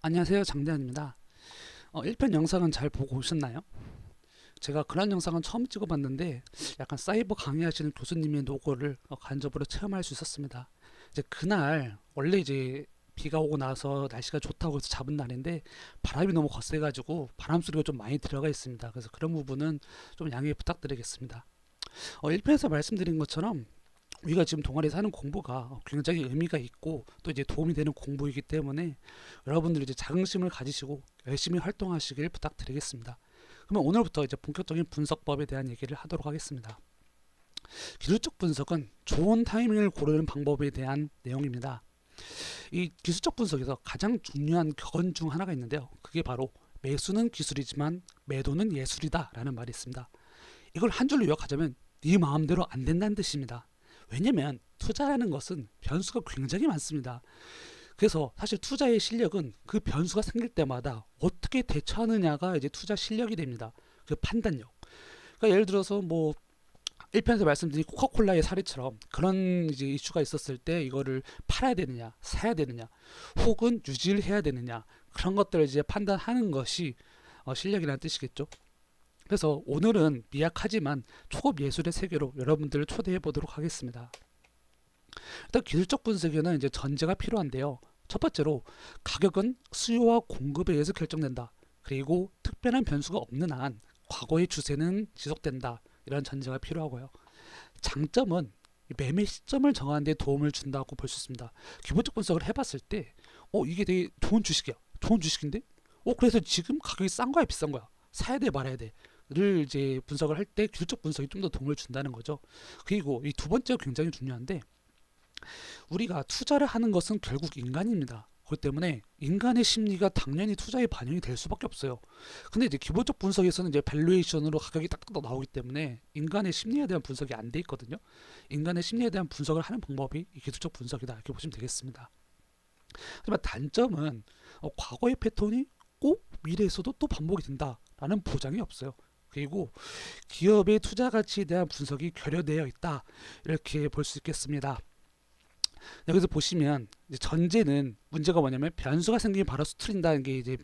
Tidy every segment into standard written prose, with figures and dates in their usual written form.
안녕하세요. 장대한입니다. 1편 영상은 잘 보고 오셨나요? 제가 그런 영상은 처음 찍어봤는데 약간 사이버 강의하시는 교수님의 노고를 간접으로 체험할 수 있었습니다. 이제 그날 원래 이제 비가 오고 나서 날씨가 좋다고 해서 잡은 날인데 바람이 너무 거세가지고 바람 소리가 좀 많이 들어가 있습니다. 그래서 그런 부분은 좀 양해 부탁드리겠습니다. 1편에서 말씀드린 것처럼 우리가 지금 동아리에서 하는 공부가 굉장히 의미가 있고 또 이제 도움이 되는 공부이기 때문에 여러분들이 이제 자긍심을 가지시고 열심히 활동하시길 부탁드리겠습니다. 그러면 오늘부터 이제 본격적인 분석법에 대한 얘기를 하도록 하겠습니다. 기술적 분석은 좋은 타이밍을 고르는 방법에 대한 내용입니다. 이 기술적 분석에서 가장 중요한 격언 중 하나가 있는데요. 그게 바로 매수는 기술이지만 매도는 예술이다 라는 말이 있습니다. 이걸 한 줄로 요약하자면 네 마음대로 안 된다는 뜻입니다. 왜냐면 투자라는 것은 변수가 굉장히 많습니다. 그래서 사실 투자의 실력은 그 변수가 생길 때마다 어떻게 대처하느냐가 이제 투자 실력이 됩니다. 그 판단력. 그러니까 예를 들어서 뭐 1편에서 말씀드린 코카콜라의 사례처럼 그런 이제 이슈가 있었을 때 이거를 팔아야 되느냐, 사야 되느냐, 혹은 유지를 해야 되느냐 그런 것들을 이제 판단하는 것이 실력이라는 뜻이겠죠. 그래서 오늘은 미약하지만 초급 예술의 세계로 여러분들을 초대해 보도록 하겠습니다. 일단 기술적 분석에는 이제 전제가 필요한데요. 첫 번째로 가격은 수요와 공급에 의해서 결정된다. 그리고 특별한 변수가 없는 한 과거의 추세는 지속된다. 이런 전제가 필요하고요. 장점은 매매 시점을 정하는 데 도움을 준다고 볼 수 있습니다. 기본적 분석을 해봤을 때 이게 되게 좋은 주식이야. 좋은 주식인데? 그래서 지금 가격이 싼 거야, 비싼 거야? 사야 돼, 말아야 돼? 를 이제 분석을 할 때 기술적 분석이 좀 더 도움을 준다는 거죠. 그리고 이 두 번째가 굉장히 중요한데 우리가 투자를 하는 것은 결국 인간입니다. 그렇기 때문에 인간의 심리가 당연히 투자에 반영이 될 수밖에 없어요. 근데 이제 기본적 분석에서는 이제 밸류에이션으로 가격이 딱딱 나오기 때문에 인간의 심리에 대한 분석이 안 돼 있거든요. 인간의 심리에 대한 분석을 하는 방법이 이 기술적 분석이다 이렇게 보시면 되겠습니다. 하지만 단점은 과거의 패턴이 꼭 미래에서도 또 반복이 된다라는 보장이 없어요. 그리고 기업의 투자 가치에 대한 분석이 결여되어 있다 이렇게 볼 수 있겠습니다. 여기서 보시면 이제 전제는 문제가 뭐냐면 변수가 생기면 바로 수틀린다는 게 이제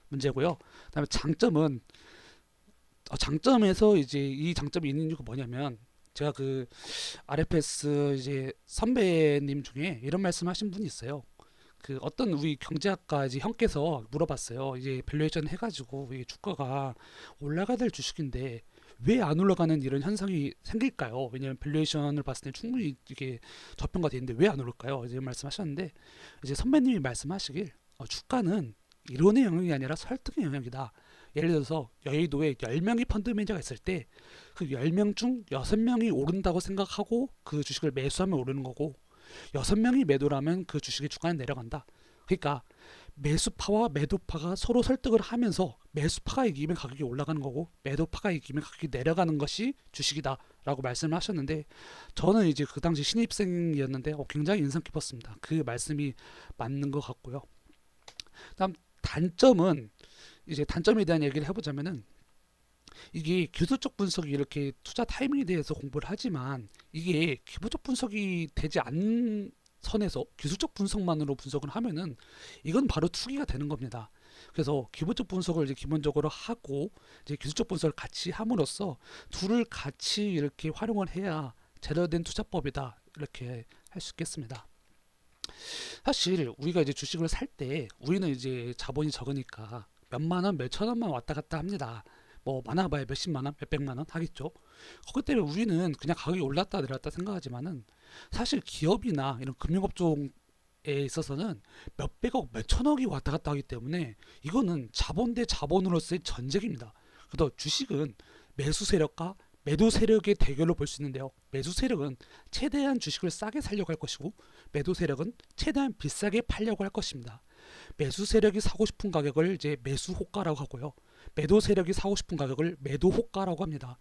문제고요. 그다음에 장점은 장점에서 이제 이 장점이 있는 이유가 뭐냐면 제가 그 RFS 이제 선배님 중에 이런 말씀하신 분이 있어요. 그 어떤 우리 경제학과 이제 형께서 물어봤어요. 이제 밸류에이션 해가지고 이게 주가가 올라가야 될 주식인데 왜 안 올라가는 이런 현상이 생길까요? 왜냐하면 밸류에이션을 봤을 때 충분히 이게 저평가돼 있는데 왜 안 오를까요? 이제 말씀하셨는데 이제 선배님이 말씀하시길 주가는 이론의 영역이 아니라 설득의 영역이다. 예를 들어서 여의도에 10명의 펀드 매니저가 있을 때 그 10명 중 6명이 오른다고 생각하고 그 주식을 매수하면 오르는 거고 6명이 매도라면 그 주식의 주가는 내려간다. 그러니까 매수파와 매도파가 서로 설득을 하면서 매수파가 이기면 가격이 올라가는 거고 매도파가 이기면 가격이 내려가는 것이 주식이다라고 말씀을 하셨는데 저는 이제 그 당시 신입생이었는데 굉장히 인상 깊었습니다. 그 말씀이 맞는 것 같고요. 다음 단점은 이제 단점에 대한 얘기를 해보자면은 이게 기술적 분석이 이렇게 투자 타이밍에 대해서 공부를 하지만 이게 기본적 분석이 되지 않는 선에서 기술적 분석만으로 분석을 하면은 이건 바로 투기가 되는 겁니다. 그래서 기본적 분석을 이제 기본적으로 하고 이제 기술적 분석을 같이 함으로써 둘을 같이 이렇게 활용을 해야 제대로 된 투자법이다 이렇게 할 수 있겠습니다. 사실 우리가 이제 주식을 살 때 우리는 이제 자본이 적으니까 몇만 원, 몇천 원만 왔다 갔다 합니다. 뭐 많아봐야 몇십만 원, 몇백만 원 하겠죠. 그것 때문에 우리는 그냥 가격이 올랐다 내렸다 생각하지만은 사실 기업이나 이런 금융업종에 있어서는 몇백억, 몇천억이 왔다 갔다 하기 때문에 이거는 자본 대 자본으로서의 전쟁입니다. 그래서 주식은 매수 세력과 매도 세력의 대결로 볼 수 있는데요. 매수 세력은 최대한 주식을 싸게 살려고 할 것이고 매도 세력은 최대한 비싸게 팔려고 할 것입니다. 매수 세력이 사고 싶은 가격을 이제 매수 호가라고 하고요. 매도 세력이 사고 싶은 가격을 매도 호가라고 합니다.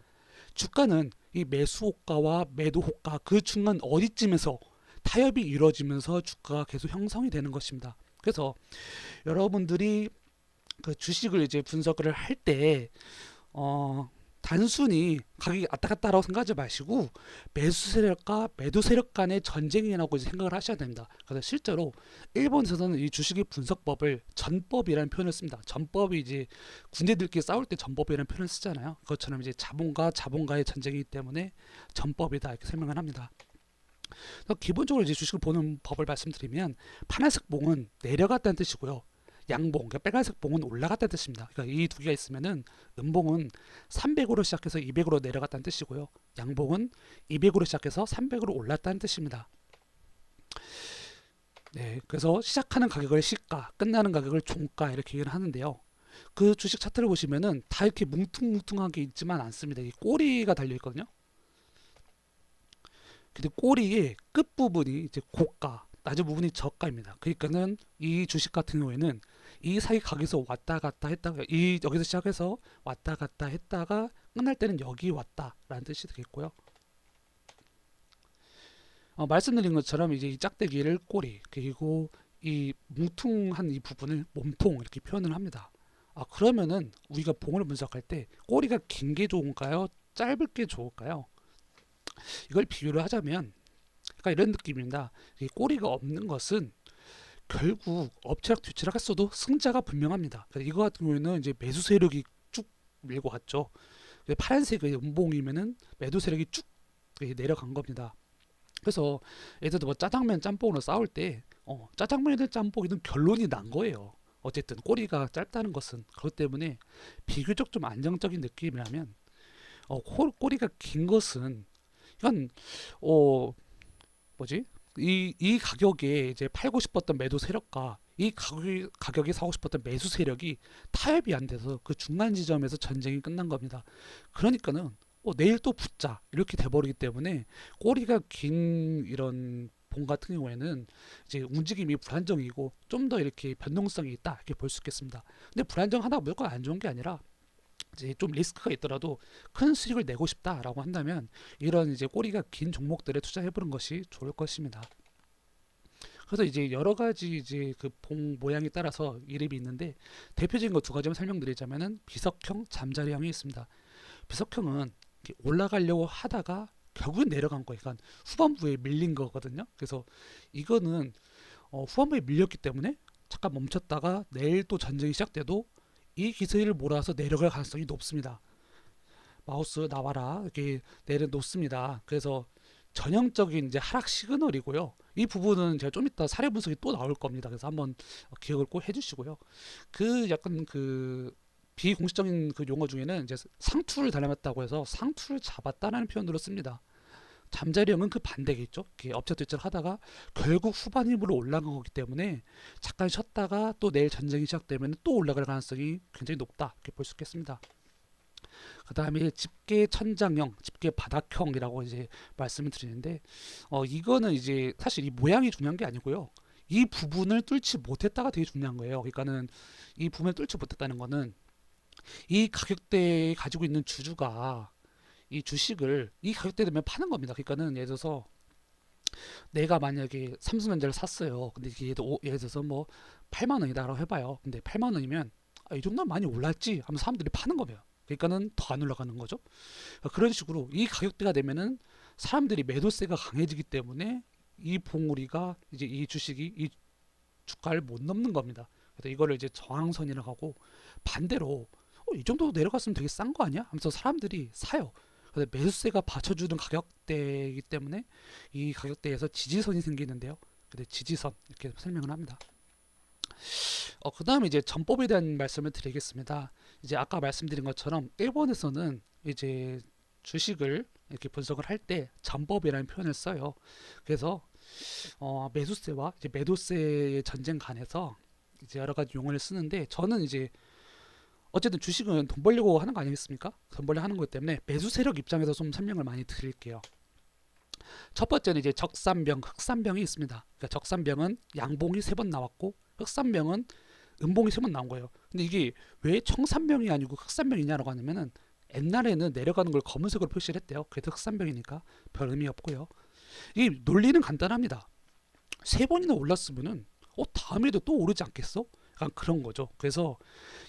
주가는 이 매수 호가와 매도 호가 그 중간 어디쯤에서 타협이 이루어지면서 주가가 계속 형성이 되는 것입니다. 그래서 여러분들이 그 주식을 이제 분석을 할 때 단순히 가격이 왔다 갔다라고 생각하지 마시고 매수 세력과 매도 세력 간의 전쟁이라고 이제 생각을 하셔야 됩니다. 그래서 실제로 일본에서는 이 주식의 분석법을 전법이라는 표현을 씁니다. 전법이 이제 군대들끼리 싸울 때 전법이라는 표현을 쓰잖아요. 그것처럼 이제 자본과 자본가의 전쟁이기 때문에 전법이다 이렇게 설명을 합니다. 그래서 기본적으로 이제 주식을 보는 법을 말씀드리면 파란색 봉은 내려갔다는 뜻이고요. 양봉, 그러니까 빨간색 봉은 올라갔다는 뜻입니다. 그러니까 이 두 개가 있으면은 음봉은 300으로 시작해서 200으로 내려갔다는 뜻이고요. 양봉은 200으로 시작해서 300으로 올랐다는 뜻입니다. 네, 그래서 시작하는 가격을 시가, 끝나는 가격을 종가 이렇게 얘기를 하는데요. 그 주식 차트를 보시면은 다 이렇게 뭉퉁뭉퉁하게 있지만 않습니다. 이 꼬리가 달려 있거든요. 근데 꼬리의 끝 부분이 이제 고가, 낮은 부분이 저가입니다. 그러니까는 이 주식 같은 경우에는 이 사이 가격에서 왔다 갔다 했다가 이 여기서 시작해서 왔다 갔다 했다가 끝날 때는 여기 왔다라는 뜻이 되겠고요. 말씀드린 것처럼 이제 이 짝대기를 꼬리 그리고 이 뭉퉁한 이 부분을 몸통 이렇게 표현을 합니다. 그러면은 우리가 봉을 분석할 때 꼬리가 긴 게 좋은가요? 짧을 게 좋을까요? 이걸 비교를 하자면 약간 이런 느낌입니다. 이 꼬리가 없는 것은 결국 엎치락 뒤치락 했어도 승자가 분명합니다. 그러니까 이거 같은 경우에는 이제 매수 세력이 쭉 밀고 갔죠. 파란색의 음봉이면은 매도 세력이 쭉 내려간 겁니다. 그래서 예를 들어 뭐 짜장면 짬뽕으로 싸울 때 짜장면이든 짬뽕이든 결론이 난 거예요. 어쨌든 꼬리가 짧다는 것은 그것 때문에 비교적 좀 안정적인 느낌이라면 꼬리가 긴 것은 이건 뭐지? 이 가격에 이제 팔고 싶었던 매도 세력과 이 가격에 사고 싶었던 매수 세력이 타협이 안 돼서 그 중간 지점에서 전쟁이 끝난 겁니다. 그러니까는 내일 또 붙자 이렇게 돼버리기 때문에 꼬리가 긴 이런 봉 같은 경우에는 이제 움직임이 불안정이고 좀 더 이렇게 변동성이 있다 이렇게 볼 수 있겠습니다. 근데 불안정하다 무조건 안 좋은 게 아니라 이제 좀 리스크가 있더라도 큰 수익을 내고 싶다라고 한다면 이런 이제 꼬리가 긴 종목들에 투자해보는 것이 좋을 것입니다. 그래서 이제 여러 가지 이제 그 봉 모양에 따라서 이름이 있는데 대표적인 거 두 가지만 설명드리자면은 비석형, 잠자리형이 있습니다. 비석형은 이렇게 올라가려고 하다가 결국은 내려간 거예요. 그러니까 후반부에 밀린 거거든요. 그래서 이거는 후반부에 밀렸기 때문에 잠깐 멈췄다가 내일 또 전쟁이 시작돼도 이 기세를 몰아서 내려갈 가능성이 높습니다. 마우스 나와라 이렇게 내려놓습니다. 그래서 전형적인 이제 하락 시그널이고요. 이 부분은 제가 좀 이따 사례 분석이 또 나올 겁니다. 그래서 한번 기억을 꼭 해주시고요. 그 약간 그 비공식적인 그 용어 중에는 이제 상투를 달아났다고 해서 상투를 잡았다라는 표현으로 씁니다. 잠자리형은 그 반대겠죠. 이렇게 엎쳐뒤쳐를 하다가 결국 후반 힘으로 올라간 거기 때문에 잠깐 쉬었다가 또 내일 전쟁이 시작되면 또 올라갈 가능성이 굉장히 높다 이렇게 볼 수 있겠습니다. 그 다음에 집게 천장형, 집게 바닥형이라고 이제 말씀을 드리는데 이거는 이제 사실 이 모양이 중요한 게 아니고요. 이 부분을 뚫지 못했다가 되게 중요한 거예요. 그러니까는 이 부분을 뚫지 못했다는 거는 이 가격대에 가지고 있는 주주가 이 주식을 이 가격대 되면 파는 겁니다. 그러니까는 예를 들어서 내가 만약에 삼성전자를 샀어요. 근데 이게 예를 들어서 뭐 8만 원이다라고 해봐요. 근데 8만 원이면 이 정도면 많이 올랐지 하면 사람들이 파는 거예요. 그러니까는 더 안 올라가는 거죠. 그런 식으로 이 가격대가 되면은 사람들이 매도세가 강해지기 때문에 이 봉우리가 이제 이 주식이 이 주가를 못 넘는 겁니다. 그래서 이거를 이제 저항선이라고 하고 반대로 이 정도 내려갔으면 되게 싼 거 아니야? 하면서 사람들이 사요. 그래서 매수세가 받쳐주는 가격대이기 때문에 이 가격대에서 지지선이 생기는데요. 근데 지지선 이렇게 설명을 합니다. 그 다음에 이제 전법에 대한 말씀을 드리겠습니다. 이제 아까 말씀드린 것처럼 일본에서는 이제 주식을 이렇게 분석을 할 때 전법이라는 표현을 써요. 그래서 매수세와 이제 매도세의 전쟁 간에서 이제 여러 가지 용어를 쓰는데 저는 이제 어쨌든 주식은 돈 벌려고 하는 거 아니겠습니까? 돈 벌려 하는 거기 때문에 매수 세력 입장에서 좀 설명을 많이 드릴게요. 첫 번째는 이제 적산병, 흑산병이 있습니다. 그러니까 적산병은 양봉이 세 번 나왔고 흑산병은 음봉이 세 번 나온 거예요. 근데 이게 왜 청산병이 아니고 흑산병이냐라고 하냐면은 옛날에는 내려가는 걸 검은색으로 표시를 했대요. 그래서 흑산병이니까 별 의미 없고요. 이 논리는 간단합니다. 세 번이나 올랐으면은 다음에도 또 오르지 않겠어? 약간 그런 거죠. 그래서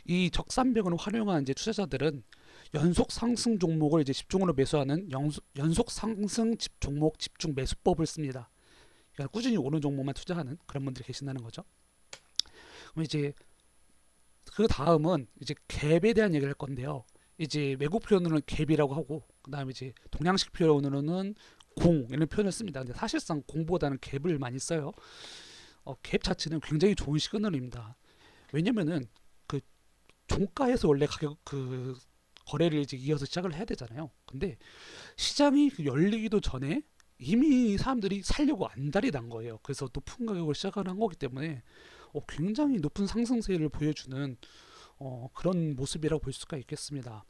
이 적산병을 활용한 이제 투자자들은 연속 상승 종목을 이제 집중으로 매수하는 연속 상승 종목 집중 매수법을 씁니다. 그러니까 꾸준히 오른 종목만 투자하는 그런 분들이 계신다는 거죠. 그럼 이제 그 다음은 이제 갭에 대한 얘기를 할 건데요. 이제 외국 표현으로는 갭이라고 하고, 그다음에 이제 동양식 표현으로는 공 이런 표현을 씁니다. 근데 사실상 공보다는 갭을 많이 써요. 갭 자체는 굉장히 좋은 시그널입니다. 왜냐면은 그 종가에서 원래 가격 그 거래를 이제 이어서 시작을 해야 되잖아요. 근데 시장이 열리기도 전에 이미 사람들이 살려고 안달이 난 거예요. 그래서 높은 가격을 시작을 한 거기 때문에 굉장히 높은 상승세를 보여주는 그런 모습이라고 볼 수가 있겠습니다.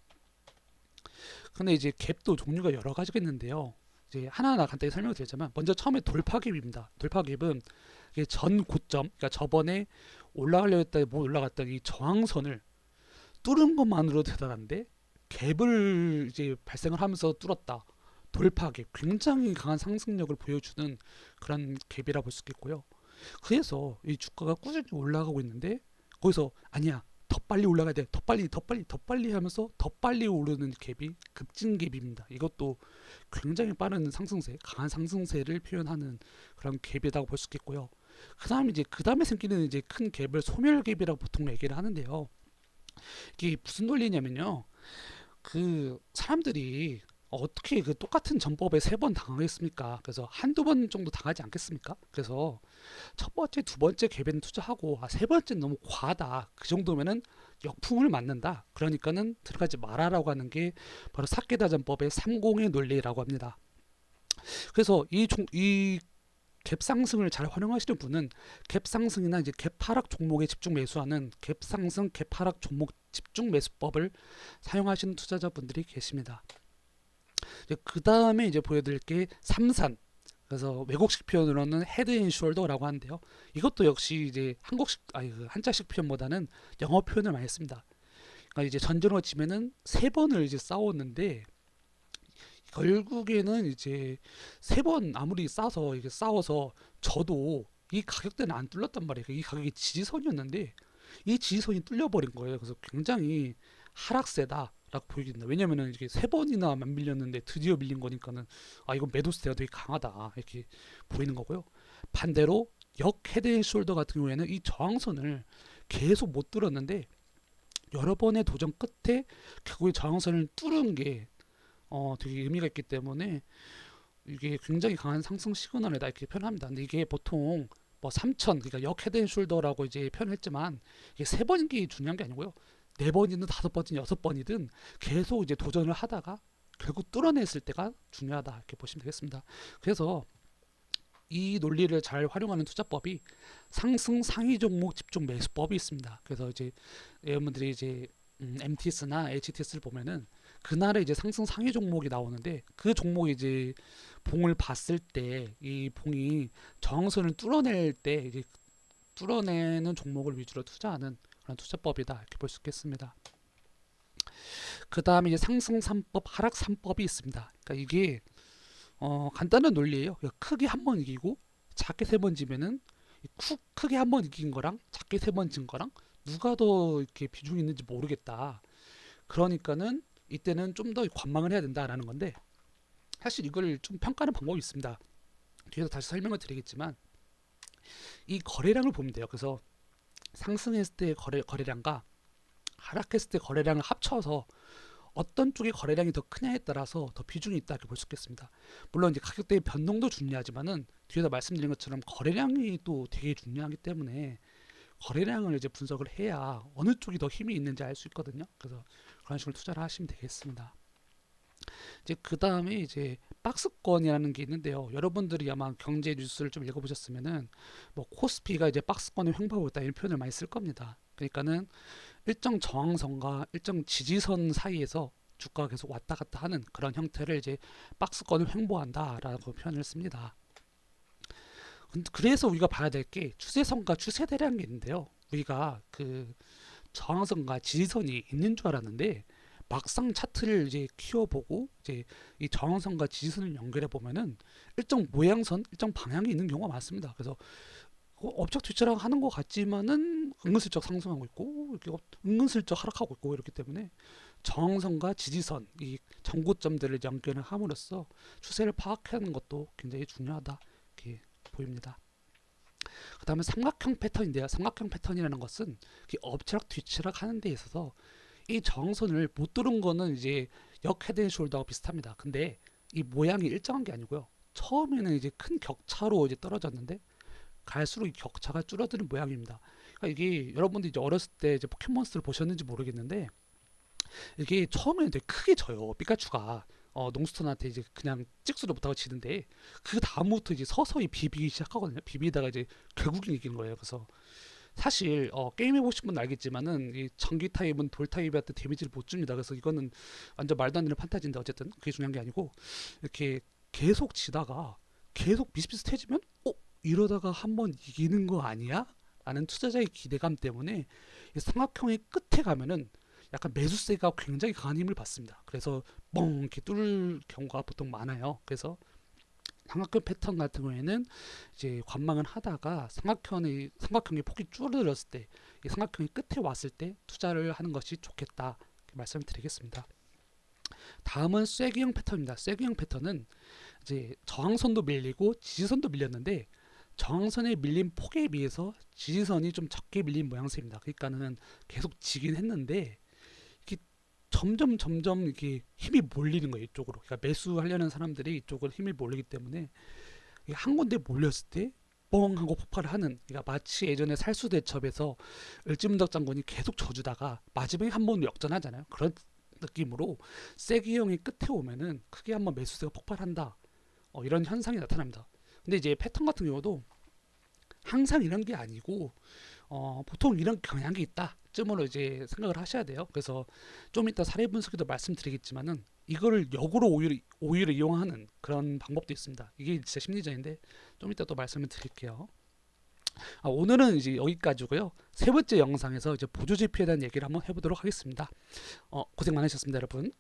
근데 이제 갭도 종류가 여러 가지가 있는데요. 이제 하나하나 간단히 설명을 드리자면, 먼저 처음에 돌파갭입니다. 돌파갭은 이게 전 고점, 그러니까 저번에 올라가려 했다가 못 올라갔던 이 저항선을 뚫은 것만으로도 대단한데 갭을 이제 발생을 하면서 뚫었다. 돌파갭, 굉장히 강한 상승력을 보여주는 그런 갭이라 볼 수 있겠고요. 그래서 이 주가가 꾸준히 올라가고 있는데 거기서 아니야, 더 빨리 올라가야 돼, 더 빨리 더 빨리 더 빨리 하면서 더 빨리 오르는 갭이 급진갭입니다. 이것도 굉장히 빠른 상승세, 강한 상승세를 표현하는 그런 갭이라고 볼 수 있겠고요. 그 다음에 생기는 이제 큰 갭을 소멸갭이라고 보통 얘기를 하는데요. 이게 무슨 논리냐면요, 그 사람들이 어떻게 그 똑같은 전법에 세 번 당하겠습니까? 그래서 한두 번 정도 당하지 않겠습니까? 그래서 첫 번째, 두 번째 갭에는 투자하고, 세 번째는 너무 과하다, 그 정도면은 역풍을 맞는다, 그러니까는 들어가지 마라라고 하는 게 바로 사케다전법의 30의 논리라고 합니다. 그래서 이 갭상승을 잘 활용하시는 분은 갭상승이나 이제 갭하락 종목에 집중 매수하는 갭상승 갭하락 종목 집중 매수법을 사용하시는 투자자분들이 계십니다. 그 다음에 이제 보여드릴 게 삼산. 그래서 외국식 표현으로는 헤드 앤 숄더라고 하는데요. 이것도 역시 이제 한자식 표현보다는 영어 표현을 많이 씁니다. 그러니까 이제 전전으로 치면은 세 번을 이제 싸웠는데 결국에는 이제 세 번 아무리 싸서 이게 싸워서 저도 이 가격대는 안 뚫렸단 말이에요. 이 가격이 지지선이었는데 이 지지선이 뚫려버린 거예요. 그래서 굉장히 하락세다라고 보이겠다. 왜냐면은 이게 세 번이나 만 밀렸는데 드디어 밀린 거니까는 이건 매도세가 되게 강하다 이렇게 보이는 거고요. 반대로 역 헤드앤숄더 같은 경우에는 이 저항선을 계속 못 뚫었는데 여러 번의 도전 끝에 결국에 저항선을 뚫은 게 되게 의미가 있기 때문에 이게 굉장히 강한 상승 시그널이다 이렇게 표현합니다. 근데 이게 보통 뭐 3천, 그러니까 역 헤드앤숄더라고 이제 표현했지만 이게 세 번인 게 중요한 게 아니고요. 네 번이든 다섯 번이든 여섯 번이든 계속 이제 도전을 하다가 결국 뚫어냈을 때가 중요하다 이렇게 보시면 되겠습니다. 그래서 이 논리를 잘 활용하는 투자법이 상승 상위 종목 집중 매수법이 있습니다. 그래서 이제 여러분들이 이제 MTS나 HTS를 보면은 그날에 이제 상승 상위 종목이 나오는데 그 종목이 이제 봉을 봤을 때 이 봉이 저항선을 뚫어낼 때 이제 뚫어내는 종목을 위주로 투자하는 그런 투자법이다 이렇게 볼 수 있겠습니다. 그 다음에 이제 상승 3법, 하락 3법이 있습니다. 그러니까 이게 간단한 논리예요. 그러니까 크게 한 번 이기고 작게 세 번 지면은 크게 한 번 이긴 거랑 작게 세 번 진 거랑 누가 더 이렇게 비중이 있는지 모르겠다. 그러니까는 이때는 좀 더 관망을 해야 된다라는 건데, 사실 이걸 좀 평가하는 방법이 있습니다. 뒤에서 다시 설명을 드리겠지만 이 거래량을 보면 돼요. 그래서 상승했을 때 거래량과 하락했을 때 거래량을 합쳐서 어떤 쪽의 거래량이 더 크냐에 따라서 더 비중이 있다 이렇게 볼 수 있겠습니다. 물론 이제 가격대의 변동도 중요하지만은 뒤에서 말씀드린 것처럼 거래량이 또 되게 중요하기 때문에 거래량을 이제 분석을 해야 어느 쪽이 더 힘이 있는지 알 수 있거든요. 그래서 그런 식으로 투자를 하시면 되겠습니다. 이제 그 다음에 이제 박스권이라는 게 있는데요. 여러분들이 아마 경제 뉴스를 좀 읽어보셨으면은 뭐 코스피가 이제 박스권을 횡보하고 있다 이런 표현을 많이 쓸 겁니다. 그러니까는 일정 저항선과 일정 지지선 사이에서 주가가 계속 왔다 갔다 하는 그런 형태를 이제 박스권을 횡보한다라고 표현을 씁니다. 그래서 우리가 봐야 될 게 추세선과 추세대라는 게 있는데요. 우리가 그 저항선과 지지선이 있는 줄 알았는데 막상 차트를 이제 키워보고 이제 이 저항선과 지지선을 연결해 보면은 일정 모양선, 일정 방향이 있는 경우가 많습니다. 그래서 엎적뒤치락 하는 것 같지만은 은근슬쩍 상승하고 있고 이렇게 은근슬쩍 하락하고 있고 이렇기 때문에 저항선과 지지선 이 전고점들을 연결을 함으로써 추세를 파악하는 것도 굉장히 중요하다 이렇게 보입니다. 그 다음에 삼각형 패턴인데요. 삼각형 패턴이라는 것은 엎치락 뒤치락 하는 데 있어서 이 저항선을 못 뚫은 거는 이제 역 헤드 앤 숄더와 비슷합니다. 근데 이 모양이 일정한 게 아니고요. 처음에는 이제 큰 격차로 이제 떨어졌는데 갈수록 이 격차가 줄어드는 모양입니다. 그러니까 이게 여러분들 이제 어렸을 때 이제 포켓몬스터를 보셨는지 모르겠는데 이게 처음에는 되게 크게 져요. 피카츄가 농스턴한테 이제 그냥 찍소리 못하고 지는데 그 다음부터 이제 서서히 비비기 시작하거든요. 비비다가 이제 결국엔 이기는 거예요. 그래서 사실 게임 해보신 분은 알겠지만은 이 전기 타입은 돌 타입한테 데미지를 못 줍니다. 그래서 이거는 완전 말도 안 되는 판타지인데 어쨌든 그게 중요한 게 아니고 이렇게 계속 지다가 계속 비슷비슷해지면 이러다가 한번 이기는 거 아니야? 라는 투자자의 기대감 때문에 이 삼각형의 끝에 가면은 약간 매수세가 굉장히 강한 힘을 받습니다. 그래서 뻥 이렇게 뚫을 경우가 보통 많아요. 그래서 삼각형 패턴 같은 경우에는 이제 관망을 하다가 삼각형의 폭이 줄어들었을 때, 이 삼각형이 끝에 왔을 때 투자를 하는 것이 좋겠다 이렇게 말씀을 드리겠습니다. 다음은 쐐기형 패턴입니다. 쐐기형 패턴은 이제 저항선도 밀리고 지지선도 밀렸는데 저항선에 밀린 폭에 비해서 지지선이 좀 적게 밀린 모양새입니다. 그러니까는 계속 지긴 했는데 이게 점점 이렇게 힘이 몰리는 거예요. 이쪽으로. 그러니까 매수하려는 사람들이 이쪽으로 힘이 몰리기 때문에 이게 한 군데 몰렸을 때 뻥 하고 폭발을 하는, 그러니까 마치 예전에 살수대첩에서 을지문덕 장군이 계속 져주다가 마지막에 한 번 역전하잖아요. 그런 느낌으로 쐐기형이 끝에 오면은 크게 한번 매수세가 폭발한다. 이런 현상이 나타납니다. 근데 이제 패턴 같은 경우도 항상 이런 게 아니고 보통 이런 경향이 있다 쯤으로 이제 생각을 하셔야 돼요. 그래서 좀 이따 사례 분석에도 말씀드리겠지만은 이거를 역으로 오히려 이용하는 그런 방법도 있습니다. 이게 진짜 심리전인데 좀 이따 또 말씀을 드릴게요. 오늘은 이제 여기까지고요. 세 번째 영상에서 이제 보조 지표에 대한 얘기를 한번 해보도록 하겠습니다. 고생 많으셨습니다, 여러분.